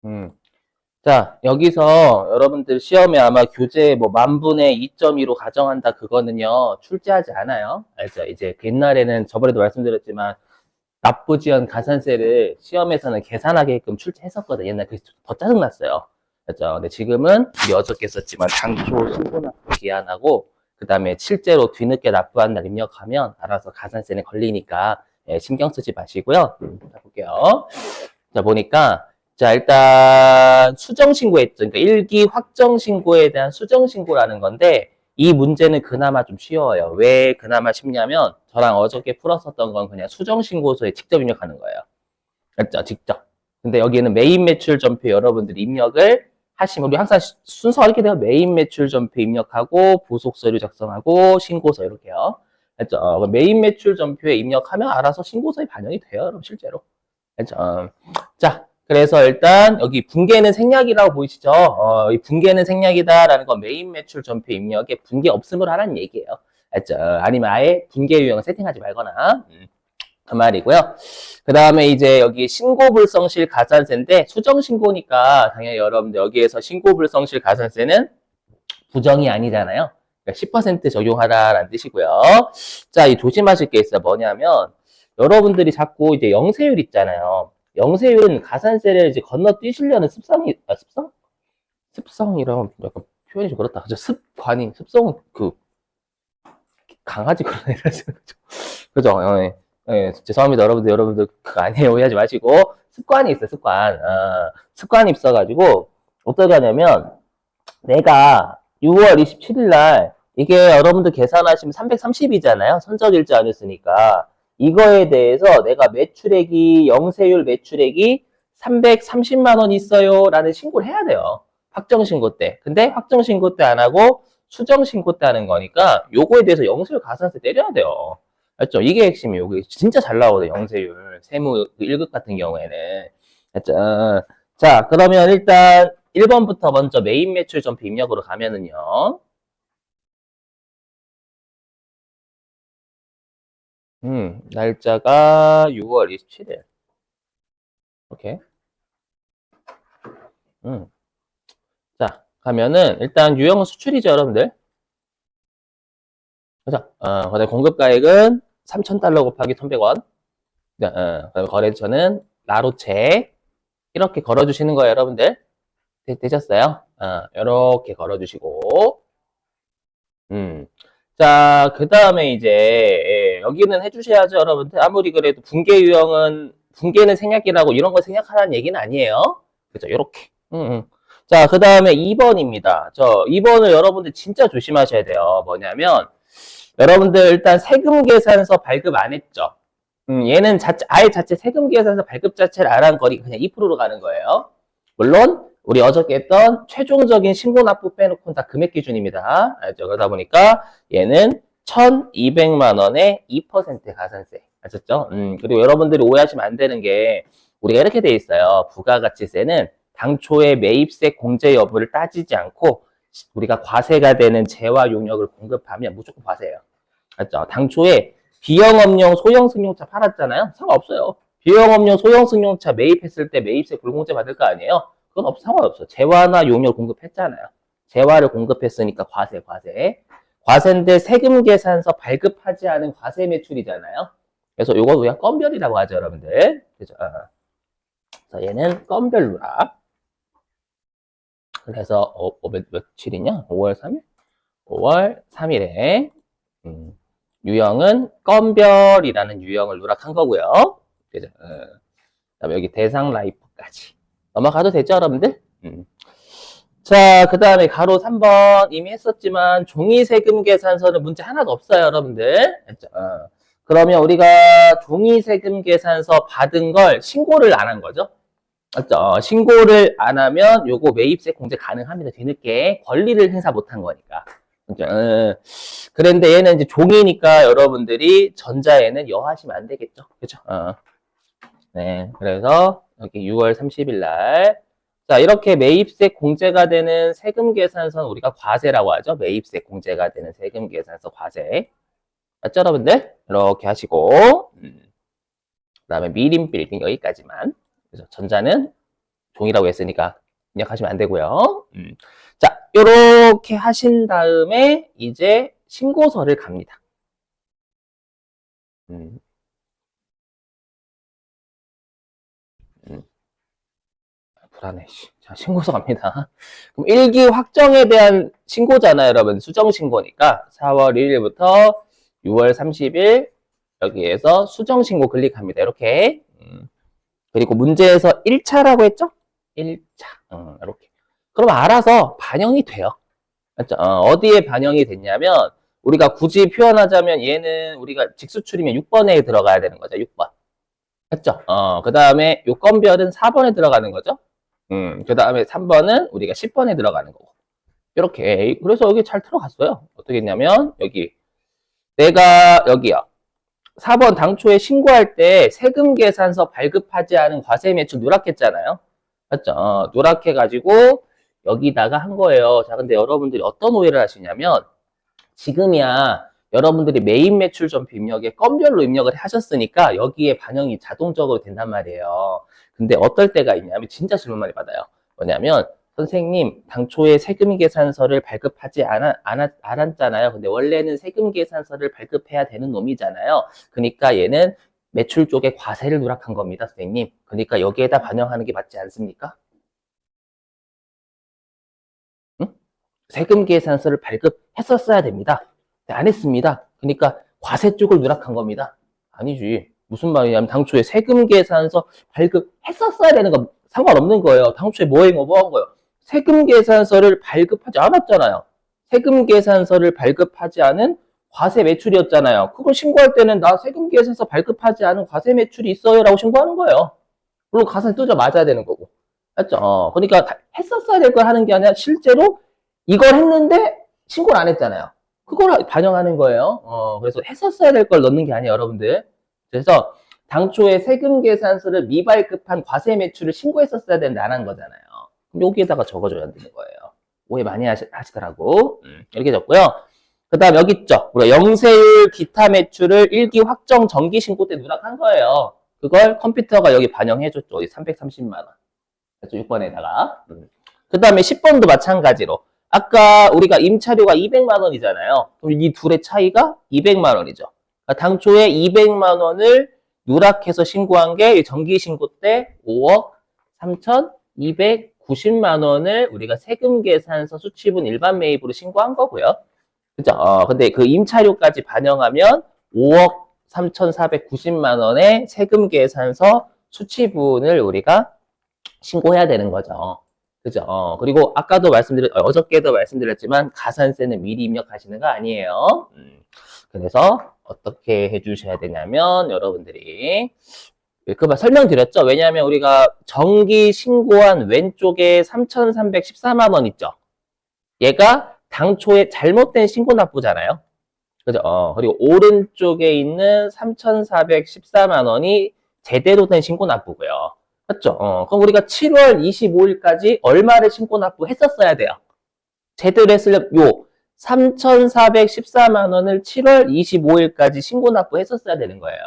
음. 자, 여기서 여러분들 시험에 아마 교재 뭐 만분의 2.2로 가정한다 그거는요, 출제하지 않아요. 알죠? 이제 그 옛날에는 저번에도 말씀드렸지만 납부지연 가산세를 시험에서는 계산하게끔 출제했었거든요. 옛날 그게 더 짜증났어요. 그죠? 근데 지금은 우리 어저께 썼지만 당초 신고납부 기한하고 그 다음에 실제로 뒤늦게 납부한 날 입력하면 알아서 가산세는 걸리니까 예, 신경 쓰지 마시고요. 자, 볼게요. 자, 보니까 자, 일단 수정신고했죠. 그러니까 일기 확정신고에 대한 수정신고라는 건데 이 문제는 그나마 좀 쉬워요. 왜 그나마 쉽냐면 저랑 어저께 풀었었던 건 그냥 수정신고서에 직접 입력하는 거예요. 그렇죠? 직접. 근데 여기는 메인 매출 전표 여러분들이 입력을 하시면 우리 항상 순서가 이렇게 돼요. 메인 매출 전표 입력하고 부속 서류 작성하고 신고서 이렇게요. 그렇죠? 메인 매출 전표에 입력하면 알아서 신고서에 반영이 돼요. 여러분 실제로. 그렇죠? 자, 그래서 일단 여기 분계는 생략이라고 보이시죠? 이 분계는 생략이다라는 건 메인 매출 전표 입력에 분계 없음을 하라는 얘기예요. 알죠? 아니면 아예 분계 유형을 세팅하지 말거나 그 말이고요. 그 다음에 이제 여기 신고불성실 가산세인데 수정신고니까 당연히 여러분들 여기에서 신고불성실 가산세는 부정이 아니잖아요. 그러니까 10% 적용하라라는 뜻이고요. 자, 이 조심하실 게 있어요. 뭐냐면 여러분들이 자꾸 이제 영세율 있잖아요. 영세율은 가산세를 이제 건너뛰시려는 습성이 습성? 습성이라면 약간 표현이 좀 그렇다. 그죠? 습관이 습성은 그 강아지 그런 애라 그죠? 예, 예, 죄송합니다. 여러분들 그거 아니에요. 오해하지 마시고 습관이 있어요. 습관. 습관이 있어가지고 어떻게 하냐면 내가 6월 27일 날 이게 여러분들 계산하시면 330이잖아요. 선적일자 안 했으니까. 이거에 대해서 내가 매출액이 영세율 매출액이 330만 원 있어요 라는 신고를 해야 돼요. 확정신고 때. 근데 확정신고 때 안 하고 수정신고 때 하는 거니까 요거에 대해서 영세율 가산세 때려야 돼요. 맞죠? 이게 핵심이에요. 이게 진짜 잘 나오거든요. 영세율. 세무 1급 같은 경우에는. 맞죠? 자, 그러면 일단 1번부터 먼저 메인 매출 전표 입력으로 가면은요. 날짜가 6월 27일. 오케이. 음. 자, 가면은 일단 유형은 수출이죠, 여러분들. 그죠? 그다음에 공급가액은 3,000달러 곱하기 1,100원. 그다음에 거래처는 나로체. 이렇게 걸어주시는 거예요, 여러분들. 되셨어요? 이렇게 걸어주시고. 음. 자, 그 다음에 이제, 예, 여기는 해주셔야죠, 여러분들. 아무리 그래도 분계는 생략이라고 이런 거 생략하라는 얘기는 아니에요. 그죠, 요렇게. 자, 그 다음에 2번입니다. 2번을 여러분들 진짜 조심하셔야 돼요. 뭐냐면, 여러분들 일단 세금 계산서 발급 안 했죠? 얘는 아예 자체 세금 계산서 발급 자체를 안 한 거니까 그냥 2%로 가는 거예요. 물론 우리 어저께 했던 최종적인 신고 납부 빼놓고는 다 금액 기준입니다. 알죠? 그러다 보니까 얘는 1,200만 원에 2% 가산세. 아셨죠? 그리고 여러분들이 오해하시면 안 되는 게 우리가 이렇게 돼 있어요. 부가가치세는 당초에 매입세 공제 여부를 따지지 않고 우리가 과세가 되는 재화 용역을 공급하면 무조건 과세예요. 맞죠? 당초에 비영업용 소형 승용차 팔았잖아요. 상관없어요. 비영업용 소형 승용차 매입했을 때 매입세 불공제 받을 거 아니에요? 그건 상관없어. 재화나 용역 공급했잖아요. 재화를 공급했으니까 과세. 과세인데 세금 계산서 발급하지 않은 과세 매출이잖아요. 그래서 이거 그냥 건별이라고 하죠, 여러분들. 그죠? 그래서 얘는 건별로라. 그래서 며칠이냐? 5월 3일? 5월 3일에 유형은 건별이라는 유형을 누락한 거고요. 그죠? 그다음에 여기 대상 라이프까지 넘어가도 되죠, 여러분들? 자, 그 다음에 가로 3번 이미 했었지만 종이세금 계산서는 문제 하나도 없어요, 여러분들. 그러면 우리가 종이세금 계산서 받은 걸 신고를 안 한 거죠. 맞죠? 신고를 안 하면 요거 매입세 공제 가능합니다. 뒤늦게 권리를 행사 못한 거니까. 그죠? 그런데 얘는 이제 종이니까 여러분들이 전자에는 여하시면 안 되겠죠. 그죠? 네. 그래서 여기 6월 30일 날. 자, 이렇게 매입세 공제가 되는 세금 계산서는 우리가 과세라고 하죠. 매입세 공제가 되는 세금 계산서 과세. 맞죠, 여러분들? 이렇게 하시고. 그 다음에 미림 빌딩 여기까지만. 그래서 전자는 동의라고 했으니까 입력하시면 안 되고요. 자, 요렇게 하신 다음에 이제 신고서를 갑니다. 음, 음, 불안해. 자, 신고서 갑니다. 그럼 일기 확정에 대한 신고잖아요, 여러분. 수정 신고니까 4월 1일부터 6월 30일 여기에서 수정 신고 클릭합니다. 이렇게. 그리고 문제에서 1차라고 했죠? 1차. 이렇게. 그럼 알아서 반영이 돼요. 맞죠? 어디에 반영이 됐냐면 우리가 굳이 표현하자면 얘는 우리가 직수출이면 6번에 들어가야 되는 거죠. 6번. 맞죠? 그 다음에 요 건별은 4번에 들어가는 거죠. 그 다음에 3번은 우리가 10번에 들어가는 거고. 이렇게. 그래서 여기 잘 들어갔어요. 어떻게 했냐면 여기 내가 여기요. 4번 당초에 신고할 때 세금 계산서 발급하지 않은 과세 매출 누락했잖아요. 맞죠? 누락해가지고 여기다가 한 거예요. 자, 근데 여러분들이 어떤 오해를 하시냐면 지금이야 여러분들이 메인 매출 전표 입력에 건별로 입력을 하셨으니까 여기에 반영이 자동적으로 된단 말이에요. 근데 어떨 때가 있냐면 진짜 질문 많이 받아요. 뭐냐면 선생님 당초에 세금 계산서를 발급하지 않았잖아요. 근데 원래는 세금 계산서를 발급해야 되는 놈이잖아요. 그러니까 얘는 매출 쪽에 과세를 누락한 겁니다, 선생님. 그러니까 여기에다 반영하는 게 맞지 않습니까? 응? 세금 계산서를 발급했었어야 됩니다. 안 했습니다. 그러니까 과세 쪽을 누락한 겁니다. 아니지. 무슨 말이냐면 당초에 세금 계산서 발급했었어야 되는 거 상관없는 거예요. 당초에 뭐 한 거예요? 세금 계산서를 발급하지 않았잖아요. 세금 계산서를 발급하지 않은 과세 매출이었잖아요. 그걸 신고할 때는 나 세금 계산서 발급하지 않은 과세 매출이 있어요 라고 신고하는 거예요. 물론 가산이 뚜져 맞아야 되는 거고. 맞죠? 그러니까 했었어야 될 걸 하는 게 아니라 실제로 이걸 했는데 신고를 안 했잖아요. 그걸 반영하는 거예요. 그래서 했었어야 될 걸 넣는 게 아니에요, 여러분들. 그래서 당초에 세금 계산서를 미발급한 과세 매출을 신고했었어야 되는데 안 한 거잖아요. 그럼 여기에다가 적어줘야 되는 거예요. 오해 많이 하시더라고. 이렇게 적고요. 그 다음 여기 있죠. 우리가 영세율 기타 매출을 일기 확정 정기 신고 때 누락한 거예요. 그걸 컴퓨터가 여기 반영해줬죠. 330만 원. 그래서 6번에다가. 그 다음에 10번도 마찬가지로. 아까 우리가 임차료가 200만 원이잖아요. 그럼 이 둘의 차이가 200만 원이죠. 그러니까 당초에 200만 원을 누락해서 신고한 게 정기 신고 때 5억 3,290만 원을 우리가 세금 계산서 수취분 일반 매입으로 신고한 거고요. 그죠? 근데 그 임차료까지 반영하면 5억 3,490만 원의 세금 계산서 수취분을 우리가 신고해야 되는 거죠. 그죠? 그리고 아까도 어저께도 말씀드렸지만 가산세는 미리 입력하시는 거 아니에요. 그래서 어떻게 해주셔야 되냐면 여러분들이 그거 설명드렸죠? 왜냐하면 우리가 정기 신고한 왼쪽에 3,314만 원 있죠? 얘가 당초에 잘못된 신고 납부잖아요. 그죠? 그리고 오른쪽에 있는 3,414만 원이 제대로 된 신고 납부고요. 맞죠? 그럼 우리가 7월 25일까지 얼마를 신고 납부했었어야 돼요. 제대로 했으려면 요 3,414만 원을 7월 25일까지 신고 납부했었어야 되는 거예요.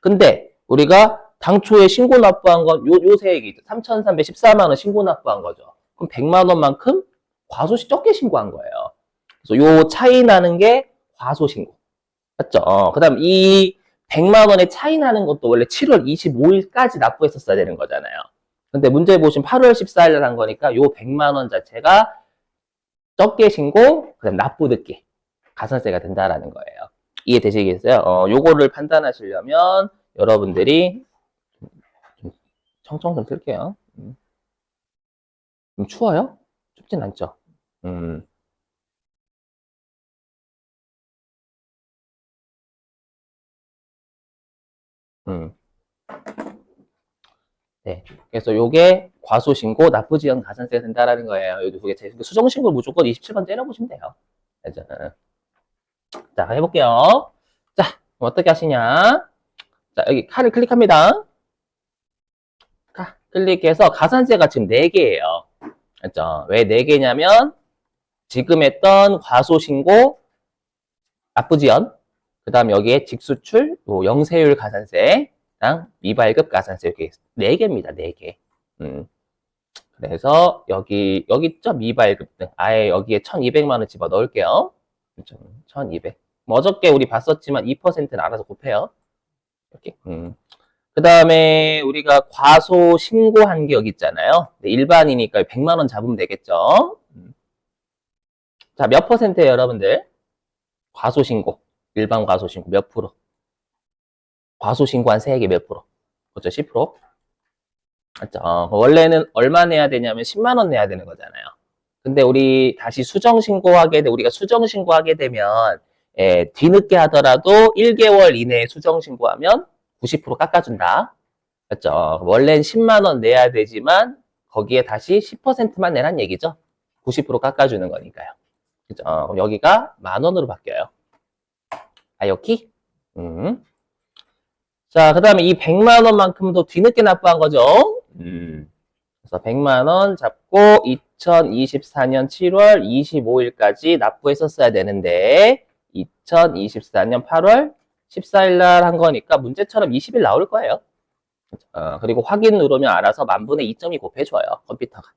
근데 우리가 당초에 신고 납부한 건 요새 얘기죠. 3,314만 원 신고 납부한 거죠. 그럼 100만 원만큼 과소시 적게 신고한 거예요. 그래서 요 차이 나는 게 과소신고. 맞죠? 그 다음 이 100만 원의 차이 나는 것도 원래 7월 25일까지 납부했었어야 되는 거잖아요. 근데 문제 보시면 8월 14일 날 한 거니까 요 100만 원 자체가 적게 신고, 그다음 납부 늦게 가산세가 된다라는 거예요. 이해되시겠어요? 요거를 판단하시려면 여러분들이 좀 청청 좀 틀게요. 좀 추워요? 춥진 않죠? 음. 음. 네. 그래서 요게 과소신고, 납부지연 가산세가 된다라는 거예요. 요 두 개. 수정신고 무조건 27번 때려보시면 돼요. 알죠? 자, 해볼게요. 자, 어떻게 하시냐? 자, 여기 칼을 클릭합니다. 클릭해서 가산세가 지금 4개예요. 알죠? 왜 4개냐면 지금 했던 과소신고, 납부지연, 그 다음 여기에 직수출, 영세율 가산세랑 미발급 가산세 이렇게 4개입니다. 4개. 그래서 여기 점 미발급 등 아예 여기에 1200만 원 집어 넣을게요. 1200. 뭐 어저께 우리 봤었지만 2%는 알아서 곱해요. 이렇게. 그 다음에 우리가 과소 신고한 게 여기 있잖아요. 일반이니까 100만 원 잡으면 되겠죠. 자, 몇 퍼센트예요, 여러분들? 과소 신고. 일반 과소 신고 몇 프로? 과소 신고한 세액이 몇 프로? 그렇죠, 10%? 맞죠? 원래는 얼마 내야 되냐면 10만 원 내야 되는 거잖아요. 근데 우리 다시 우리가 수정 신고하게 되면 뒤늦게 하더라도 1개월 이내에 수정 신고하면 90% 깎아준다. 맞죠? 원래는 10만 원 내야 되지만 거기에 다시 10%만 내란 얘기죠. 90% 깎아주는 거니까요. 그죠? 여기가 10,000원으로 바뀌어요. 아이오키? 자, 그 다음에 이 100만 원만큼도 뒤늦게 납부한 거죠. 그래서 100만 원 잡고 2024년 7월 25일까지 납부했었어야 되는데 2024년 8월 14일 날 한 거니까 문제처럼 20일 나올 거예요. 그리고 확인 누르면 알아서 10,000분의 2점이 곱해줘요, 컴퓨터가.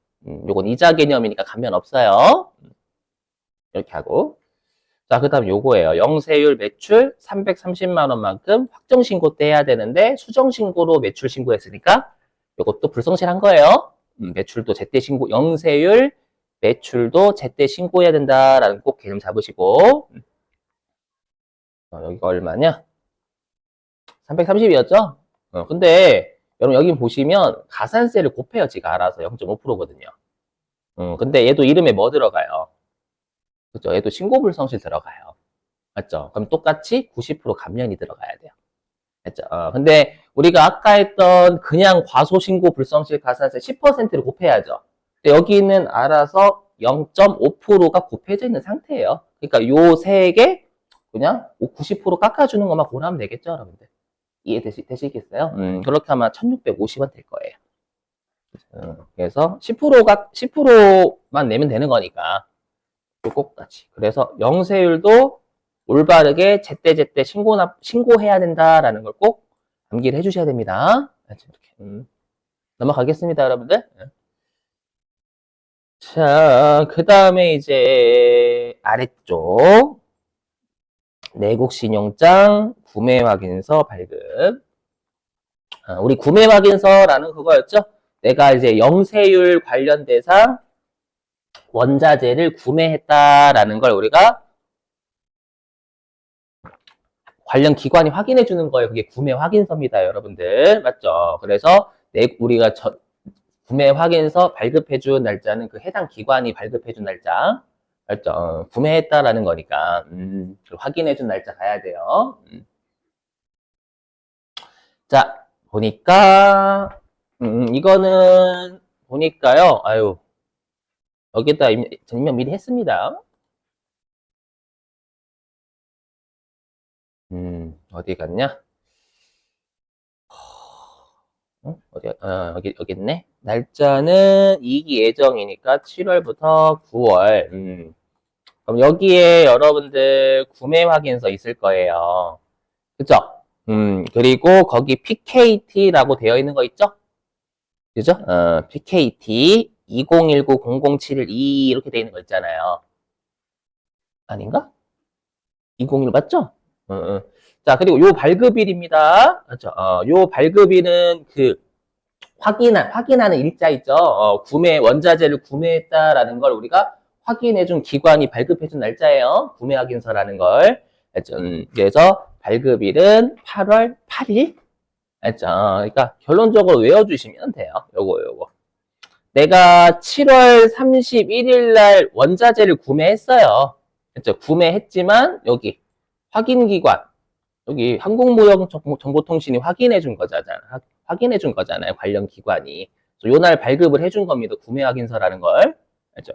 요건 이자 개념이니까 감면 없어요. 이렇게 하고. 자, 그 다음 요거예요. 영세율 매출 330만 원만큼 확정신고 때 해야 되는데 수정신고로 매출 신고했으니까 요것도 불성실한 거예요. 매출도 제때 신고, 영세율 매출도 제때 신고해야 된다라는 꼭 개념 잡으시고. 여기가 얼마냐? 330이었죠? 근데 여러분 여기 보시면 가산세를 곱해요. 지가 알아서 0.5%거든요. 근데 얘도 이름에 뭐 들어가요? 그죠? 얘도 신고불성실 들어가요. 맞죠? 그럼 똑같이 90% 감면이 들어가야 돼요. 맞죠? 근데 우리가 아까 했던 그냥 과소신고 불성실 가산세 10%를 곱해야죠. 근데 여기는 알아서 0.5%가 곱해져 있는 상태예요. 그러니까 요 세액에 그냥 90% 깎아주는 것만 고르면 되겠죠, 여러분들? 이해되시겠어요? 그렇게 하면 1,650원 될 거예요. 그래서 10%만 내면 되는 거니까. 요거까지. 그래서 영세율도 올바르게 제때제때 신고해야 된다라는 걸 꼭 암기를 해주셔야 됩니다. 이렇게. 넘어가겠습니다, 여러분들. 자, 그 다음에 이제 아래쪽 내국신용장 구매확인서 발급. 우리 구매확인서라는 그거였죠. 내가 이제 영세율 관련 대상 원자재를 구매했다라는 걸 우리가 관련 기관이 확인해 주는 거예요. 그게 구매 확인서입니다, 여러분들. 맞죠? 그래서 우리가 구매 확인서 발급해 준 날짜는 그 해당 기관이 발급해 준 날짜. 맞죠? 구매했다라는 거니까 확인해 준 날짜 가야 돼요. 자, 보니까 이거는 보니까요. 아유. 여기다 입력 미리 했습니다. 어디 갔냐? 여기 있네. 날짜는 이기 예정이니까 7월부터 9월. 그럼 여기에 여러분들 구매 확인서 있을 거예요. 그죠? 그리고 거기 PKT라고 되어 있는 거 있죠? 그죠? PKT 2019-0071-2 이렇게 되어 있는 거 있잖아요. 아닌가? 201 맞죠? 자, 그리고 요 발급일입니다. 그렇죠? 요 발급일은 그 확인하는 일자 있죠? 원자재를 구매했다라는 걸 우리가 확인해준 기관이 발급해준 날짜예요. 구매 확인서라는 걸. 그렇죠? 그래서 발급일은 8월 8일. 그렇죠? 그러니까 결론적으로 외워주시면 돼요. 요거. 내가 7월 31일 날 원자재를 구매했어요. 그렇죠? 구매했지만 여기 확인기관 여기 한국무역정보통신이 확인해 준 거잖아요. 확인해 준 거잖아요. 관련 기관이. 요날 발급을 해준 겁니다. 구매 확인서라는 걸. 그렇죠?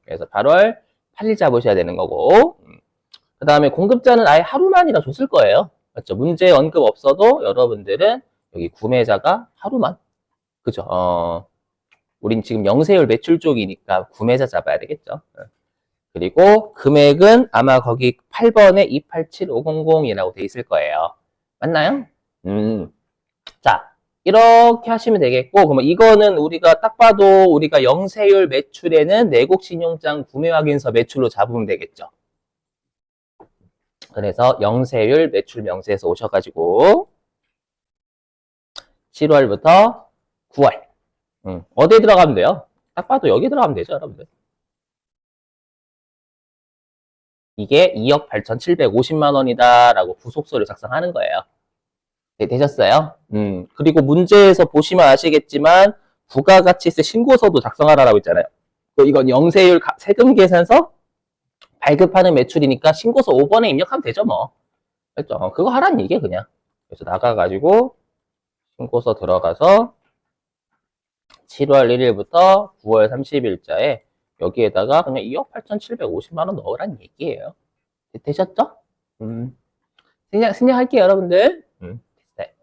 그래서 8월 8일 잡으셔야 되는 거고. 그 다음에 공급자는 아예 하루만이라 줬을 거예요. 맞죠? 문제 언급 없어도 여러분들은 여기 구매자가 하루만. 그죠? 우린 지금 영세율 매출 쪽이니까 구매자 잡아야 되겠죠. 그리고 금액은 아마 거기 8번에 287500이라고 돼 있을 거예요. 맞나요? 자, 이렇게 하시면 되겠고, 그러면 이거는 우리가 딱 봐도 우리가 영세율 매출에는 내국 신용장 구매 확인서 매출로 잡으면 되겠죠. 그래서 영세율 매출 명세에서 오셔가지고 7월부터 9월 어디에 들어가면 돼요? 딱 봐도 여기 들어가면 되죠, 여러분들. 이게 2억 8,750만 원이다라고 부속서를 작성하는 거예요. 네, 되셨어요? 그리고 문제에서 보시면 아시겠지만 부가가치세 신고서도 작성하라고 있잖아요. 이건 영세율 세금 계산서 발급하는 매출이니까 신고서 5번에 입력하면 되죠, 뭐. 그렇죠? 그거 하라는 얘기예요, 그냥. 그래서 나가가지고 신고서 들어가서 7월 1일부터 9월 30일자에 여기에다가 그냥 2억 8,750만 원 넣으라는 얘기예요. 되셨죠? 생략할게요, 여러분들. 네.